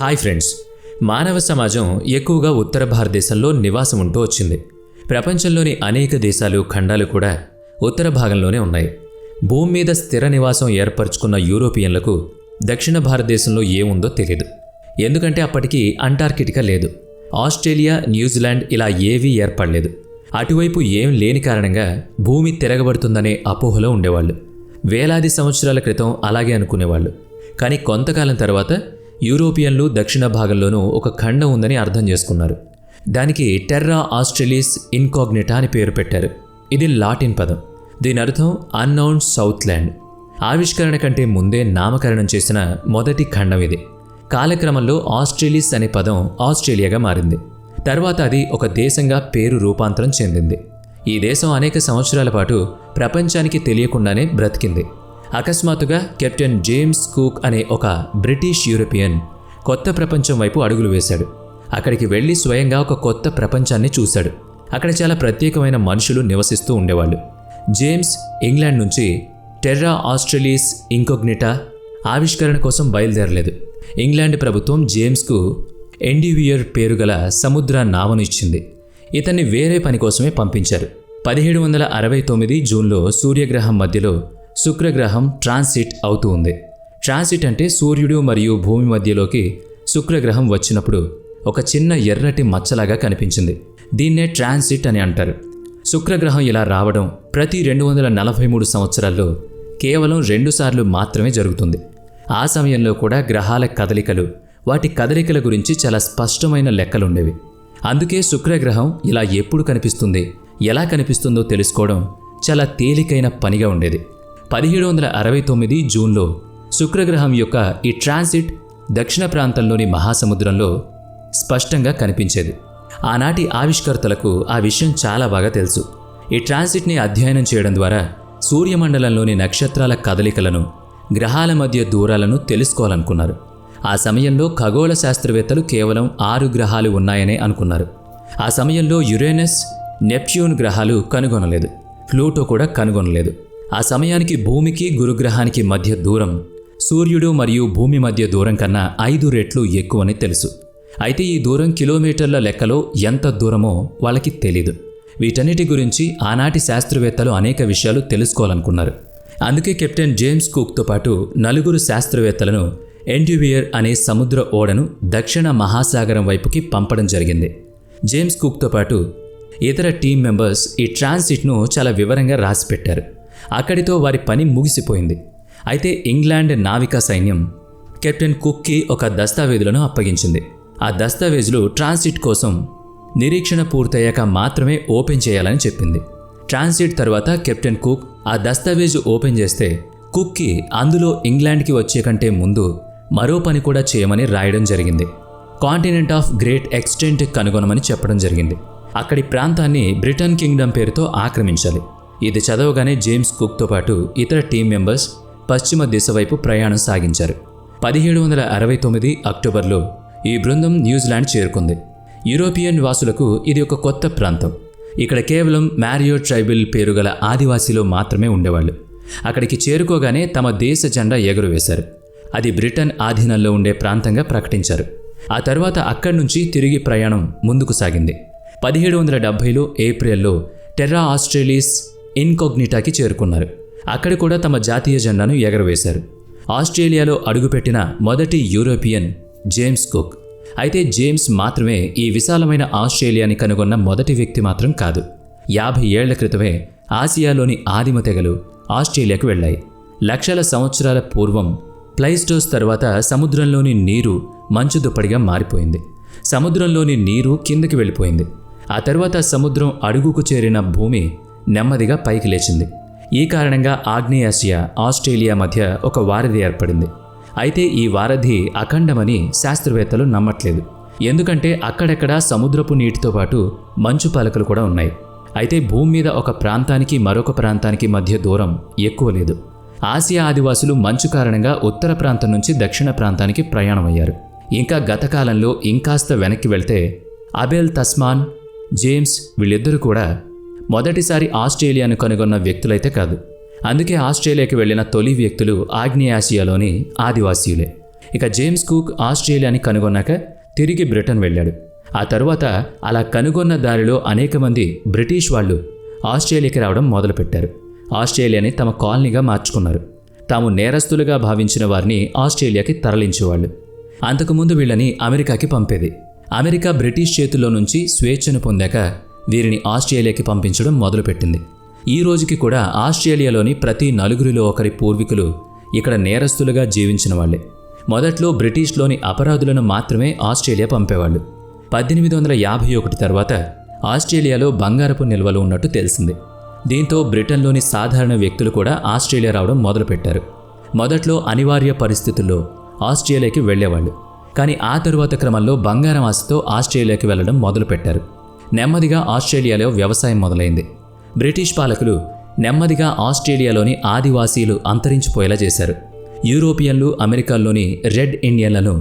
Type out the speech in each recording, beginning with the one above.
Hi friends, మానవ సమాజం ఎక్కువగా ఉత్తర భారతదేశంలో నివాసం ఉంటూ వచ్చింది. ప్రపంచంలోని అనేక దేశాలు, ఖండాలు కూడా ఉత్తర భాగంలోనే ఉన్నాయి. భూమి మీద స్థిర నివాసం ఏర్పరచుకున్న యూరోపియన్లకు దక్షిణ భారతదేశంలో ఏముందో తెలియదు. ఎందుకంటే అప్పటికి అంటార్కిటికా లేదు. ఆస్ట్రేలియా, న్యూజిలాండ్ ఇలా ఏవీ ఏర్పడలేదు. అటువైపు ఏం లేని కారణంగా భూమి తిరగబడుతుందనే అపోహలో ఉండేవాళ్ళు. వేలాది సంవత్సరాల క్రితం అలాగే అనుకునేవాళ్ళు. కానీ కొంతకాలం తర్వాత యూరోపియన్లు దక్షిణ భాగంలోనూ ఒక ఖండం ఉందని అర్థం చేసుకున్నారు. దానికి టెర్రా ఆస్ట్రేలిస్ ఇన్కాగ్నిటా అని పేరు పెట్టారు. ఇది లాటిన్ పదం. దీని అర్థం అన్నౌన్ సౌత్ ల్యాండ్. ఆవిష్కరణ కంటే ముందే నామకరణం చేసిన మొదటి ఖండం ఇది. కాలక్రమంలో ఆస్ట్రేలిస్ అనే పదం ఆస్ట్రేలియాగా మారింది. తర్వాత అది ఒక దేశంగా పేరు రూపాంతరం చెందింది. ఈ దేశం అనేక సంవత్సరాల పాటు ప్రపంచానికి తెలియకుండానే బ్రతికింది. అకస్మాత్తుగా కెప్టెన్ జేమ్స్ కుక్ అనే ఒక బ్రిటిష్ యూరోపియన్ కొత్త ప్రపంచం వైపు అడుగులు వేశాడు. అక్కడికి వెళ్ళి స్వయంగా ఒక కొత్త ప్రపంచాన్ని చూశాడు. అక్కడ చాలా ప్రత్యేకమైన మనుషులు నివసిస్తూ ఉండేవాళ్ళు. జేమ్స్ ఇంగ్లాండ్ నుంచి టెర్రా ఆస్ట్రేలిస్ ఇన్కాగ్నిటా ఆవిష్కరణ కోసం బయలుదేరలేదు. ఇంగ్లాండ్ ప్రభుత్వం జేమ్స్కు ఎండివియర్ పేరుగల సముద్ర నావను ఇచ్చింది. ఇతన్ని వేరే పని కోసమే పంపించారు. 1769 జూన్లో సూర్యగ్రహం మధ్యలో శుక్రగ్రహం ట్రాన్సిట్ అవుతూ ఉంది. ట్రాన్సిట్ అంటే సూర్యుడు మరియు భూమి మధ్యలోకి శుక్రగ్రహం వచ్చినప్పుడు ఒక చిన్న ఎర్రటి మచ్చలాగా కనిపించింది. దీన్నే ట్రాన్సిట్ అని అంటారు. శుక్రగ్రహం ఇలా రావడం ప్రతి 243 సంవత్సరాల్లో కేవలం 2 సార్లు మాత్రమే జరుగుతుంది. ఆ సమయంలో కూడా గ్రహాల కదలికలు, వాటి కదలికల గురించి చాలా స్పష్టమైన లెక్కలుండేవి. అందుకే శుక్రగ్రహం ఇలా ఎప్పుడు కనిపిస్తుంది, ఎలా కనిపిస్తుందో తెలుసుకోవడం చాలా తేలికైన పనిగా ఉండేది. 1769 జూన్లో శుక్రగ్రహం యొక్క ఈ ట్రాన్సిట్ దక్షిణ ప్రాంతంలోని మహాసముద్రంలో స్పష్టంగా కనిపించేది. ఆనాటి ఆవిష్కర్తలకు ఆ విషయం చాలా బాగా తెలుసు. ఈ ట్రాన్సిట్ని అధ్యయనం చేయడం ద్వారా సూర్యమండలంలోని నక్షత్రాల కదలికలను, గ్రహాల మధ్య దూరాలను తెలుసుకోవాలనుకున్నారు. ఆ సమయంలో ఖగోళ శాస్త్రవేత్తలు కేవలం 6 గ్రహాలు ఉన్నాయనే అనుకున్నారు. ఆ సమయంలో యురేనస్, నెప్ట్యూన్ గ్రహాలు కనుగొనలేదు. ప్లూటో కూడా కనుగొనలేదు. ఆ సమయానికి భూమికి, గురుగ్రహానికి మధ్య దూరం సూర్యుడు మరియు భూమి మధ్య దూరం కన్నా 5 రెట్లు ఎక్కువని తెలుసు. అయితే ఈ దూరం కిలోమీటర్ల లెక్కలో ఎంత దూరమో వాళ్ళకి తెలీదు. వీటన్నిటి గురించి ఆనాటి శాస్త్రవేత్తలు అనేక విషయాలు తెలుసుకోవాలనుకున్నారు. అందుకే కెప్టెన్ జేమ్స్ కుక్తో పాటు 4 శాస్త్రవేత్తలను ఎండివియర్ అనే సముద్ర ఓడను దక్షిణ మహాసాగరం వైపుకి పంపడం జరిగింది. జేమ్స్ కుక్తో పాటు ఇతర టీం మెంబర్స్ ఈ ట్రాన్సిట్ను చాలా వివరంగా రాసిపెట్టారు. అక్కడితో వారి పని ముగిసిపోయింది. అయితే ఇంగ్లాండ్ నావికా సైన్యం కెప్టెన్ కుక్కి ఒక దస్తావేజులను అప్పగించింది. ఆ దస్తావేజులు ట్రాన్సిట్ కోసం నిరీక్షణ పూర్తయ్యాక మాత్రమే ఓపెన్ చేయాలని చెప్పింది. ట్రాన్సిట్ తర్వాత కెప్టెన్ కుక్ ఆ దస్తావేజు ఓపెన్ చేస్తే కుక్కి అందులో ఇంగ్లాండ్కి వచ్చే కంటే ముందు మరో పని కూడా చేయమని రాయడం జరిగింది. కాంటినెంట్ ఆఫ్ గ్రేట్ ఎక్స్టెంట్ కనుగొనమని చెప్పడం జరిగింది. అక్కడి ప్రాంతాన్ని బ్రిటన్ కింగ్డమ్ పేరుతో ఆక్రమించాలి. ఇది చదవగానే జేమ్స్ కుక్తో పాటు ఇతర టీం మెంబర్స్ పశ్చిమ దిశ వైపు ప్రయాణం సాగించారు. 1769 అక్టోబర్లో ఈ బృందం న్యూజిలాండ్ చేరుకుంది. యూరోపియన్ వాసులకు ఇది ఒక కొత్త ప్రాంతం. ఇక్కడ కేవలం మ్యారియో ట్రైబల్ పేరుగల ఆదివాసీలు మాత్రమే ఉండేవాళ్ళు. అక్కడికి చేరుకోగానే తమ దేశ జెండా ఎగురవేశారు. అది బ్రిటన్ ఆధీనంలో ఉండే ప్రాంతంగా ప్రకటించారు. ఆ తర్వాత అక్కడి నుంచి తిరిగి ప్రయాణం ముందుకు సాగింది. 1770లో ఏప్రిల్లో టెర్రా ఆస్ట్రేలిస్ ఇన్కాగ్నిటాకి చేరుకున్నారు. అక్కడ కూడా తమ జాతీయ జెండాను ఎగరవేశారు. ఆస్ట్రేలియాలో అడుగుపెట్టిన మొదటి యూరోపియన్ జేమ్స్ కుక్. అయితే జేమ్స్ మాత్రమే ఈ విశాలమైన ఆస్ట్రేలియాని కనుగొన్న మొదటి వ్యక్తి మాత్రం కాదు. 50 ఏళ్ల క్రితమే ఆసియాలోని ఆదిమ తెగలు ఆస్ట్రేలియాకు వెళ్ళాయి. లక్షల సంవత్సరాల పూర్వం ప్లైస్టోస్ తర్వాత సముద్రంలోని నీరు మంచు దుప్పడిగా మారిపోయింది. సముద్రంలోని నీరు కిందకి వెళ్ళిపోయింది. ఆ తర్వాత సముద్రం అడుగుకు చేరిన భూమి నెమ్మదిగా పైకి లేచింది. ఈ కారణంగా ఆగ్నేయాసియా, ఆస్ట్రేలియా మధ్య ఒక వారధి ఏర్పడింది. అయితే ఈ వారధి అఖండమని శాస్త్రవేత్తలు నమ్మట్లేదు. ఎందుకంటే అక్కడెక్కడ సముద్రపు నీటితో పాటు మంచు పలకలు కూడా ఉన్నాయి. అయితే భూమి మీద ఒక ప్రాంతానికి మరొక ప్రాంతానికి మధ్య దూరం ఎక్కువ లేదు. ఆసియా ఆదివాసులు మంచు కారణంగా ఉత్తర ప్రాంతం నుంచి దక్షిణ ప్రాంతానికి ప్రయాణమయ్యారు. ఇంకా గత కాలంలో ఇంకాస్త వెనక్కి వెళ్తే అబెల్ తస్మాన్, జేమ్స్ వీళ్ళిద్దరూ కూడా మొదటిసారి ఆస్ట్రేలియాను కనుగొన్న వ్యక్తులైతే కాదు. అందుకే ఆస్ట్రేలియాకి వెళ్లిన తొలి వ్యక్తులు ఆగ్నేయాసియాలోని ఆదివాసీయులే. ఇక జేమ్స్ కుక్ ఆస్ట్రేలియాని కనుగొన్నాక తిరిగి బ్రిటన్ వెళ్ళాడు. ఆ తరువాత అలా కనుగొన్న దారిలో అనేక మంది బ్రిటిష్ వాళ్ళు ఆస్ట్రేలియాకి రావడం మొదలుపెట్టారు. ఆస్ట్రేలియాని తమ కాలనీగా మార్చుకున్నారు. తాము నేరస్తులుగా భావించిన వారిని ఆస్ట్రేలియాకి తరలించేవాళ్ళు. అంతకుముందు వీళ్ళని అమెరికాకి పంపేది. అమెరికా బ్రిటిష్ చేతుల్లో నుంచి స్వేచ్ఛను పొందాక వీరిని ఆస్ట్రేలియాకి పంపించడం మొదలుపెట్టింది. ఈ రోజుకి కూడా ఆస్ట్రేలియాలోని ప్రతి నలుగురిలో ఒకరి పూర్వీకులు ఇక్కడ నేరస్తులుగా జీవించిన వాళ్లే. మొదట్లో బ్రిటిష్లోని అపరాధులను మాత్రమే ఆస్ట్రేలియా పంపేవాళ్ళు. 1851 తర్వాత ఆస్ట్రేలియాలో బంగారపు నిల్వలు ఉన్నట్టు తెలిసింది. దీంతో బ్రిటన్లోని సాధారణ వ్యక్తులు కూడా ఆస్ట్రేలియా రావడం మొదలుపెట్టారు. మొదట్లో అనివార్య పరిస్థితుల్లో ఆస్ట్రేలియాకి వెళ్లేవాళ్ళు. కానీ ఆ తరువాత క్రమంలో బంగారం ఆశతో ఆస్ట్రేలియాకి వెళ్లడం మొదలుపెట్టారు. నెమ్మదిగా ఆస్ట్రేలియాలో వ్యవసాయం మొదలైంది. బ్రిటిష్ పాలకులు నెమ్మదిగా ఆస్ట్రేలియాలోని ఆదివాసీలు అంతరించిపోయేలా చేశారు. యూరోపియన్లు అమెరికాల్లోని రెడ్ ఇండియన్లను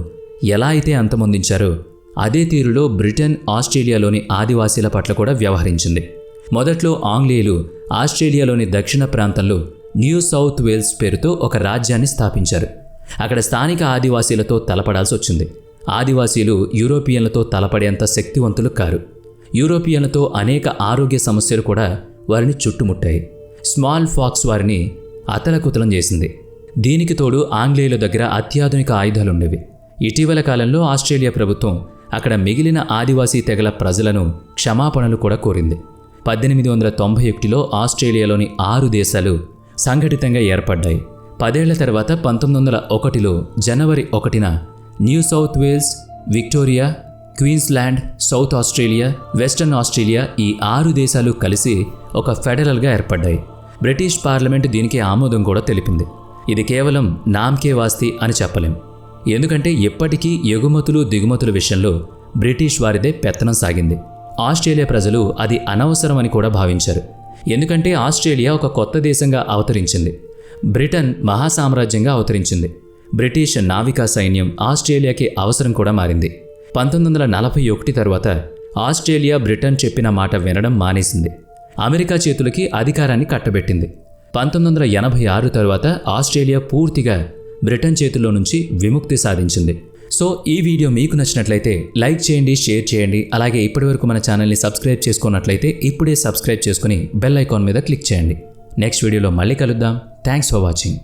ఎలా అయితే అంతమొందించారో అదే తీరులో బ్రిటన్ ఆస్ట్రేలియాలోని ఆదివాసీల పట్ల కూడా వ్యవహరించింది. మొదట్లో ఆంగ్లేయులు ఆస్ట్రేలియాలోని దక్షిణ ప్రాంతంలో న్యూ సౌత్ వేల్స్ పేరుతో ఒక రాజ్యాన్ని స్థాపించారు. అక్కడ స్థానిక ఆదివాసీలతో తలపడాల్సి వచ్చింది. ఆదివాసీలు యూరోపియన్లతో తలపడేంత శక్తివంతులు కారు. యూరోపియన్లతో అనేక ఆరోగ్య సమస్యలు కూడా వారిని చుట్టుముట్టాయి. స్మాల్ ఫాక్స్ వారిని అతలకుతలం చేసింది. దీనికి తోడు ఆంగ్లేయుల దగ్గర అత్యాధునిక ఆయుధాలుండేవి. ఇటీవల కాలంలో ఆస్ట్రేలియా ప్రభుత్వం అక్కడ మిగిలిన ఆదివాసీ తెగల ప్రజలను క్షమాపణలు కూడా కోరింది. 1891లో ఆస్ట్రేలియాలోని 6 దేశాలు సంఘటితంగా ఏర్పడ్డాయి. 10 ఏళ్ల తర్వాత 1901లో జనవరి 1న New South Wales, Victoria, Queensland, South Australia, Western Australia ఈ 6 దేశాలు కలిసి ఒక ఫెడరల్గా ఏర్పడ్డాయి. బ్రిటిష్ పార్లమెంటు దీనికి ఆమోదం కూడా తెలిపింది. ఇది కేవలం నామ్కే వాస్తి అని చెప్పలేం. ఎందుకంటే ఎప్పటికీ ఎగుమతులు దిగుమతుల విషయంలో బ్రిటిష్ వారిదే పెత్తనం సాగింది. ఆస్ట్రేలియా ప్రజలు అది అనవసరమని కూడా భావించారు. ఎందుకంటే ఆస్ట్రేలియా ఒక కొత్త దేశంగా అవతరించింది. బ్రిటన్ మహాసామ్రాజ్యంగా అవతరించింది. బ్రిటిష్ నావికా సైన్యం ఆస్ట్రేలియాకి అవసరం కూడా మారింది. 1941 తర్వాత ఆస్ట్రేలియా బ్రిటన్ చెప్పిన మాట వినడం మానేసింది. అమెరికా చేతులకి అధికారాన్ని కట్టబెట్టింది. 1986 తర్వాత ఆస్ట్రేలియా పూర్తిగా బ్రిటన్ చేతుల్లో నుంచి విముక్తి సాధించింది. సో ఈ వీడియో మీకు నచ్చినట్లయితే లైక్ చేయండి, షేర్ చేయండి. అలాగే ఇప్పటివరకు మన ఛానల్ని సబ్స్క్రైబ్ చేసుకున్నట్లయితే ఇప్పుడే సబ్స్క్రైబ్ చేసుకుని బెల్ ఐకాన్ మీద క్లిక్ చేయండి. నెక్స్ట్ వీడియోలో మళ్ళీ కలుద్దాం. Thanks for watching.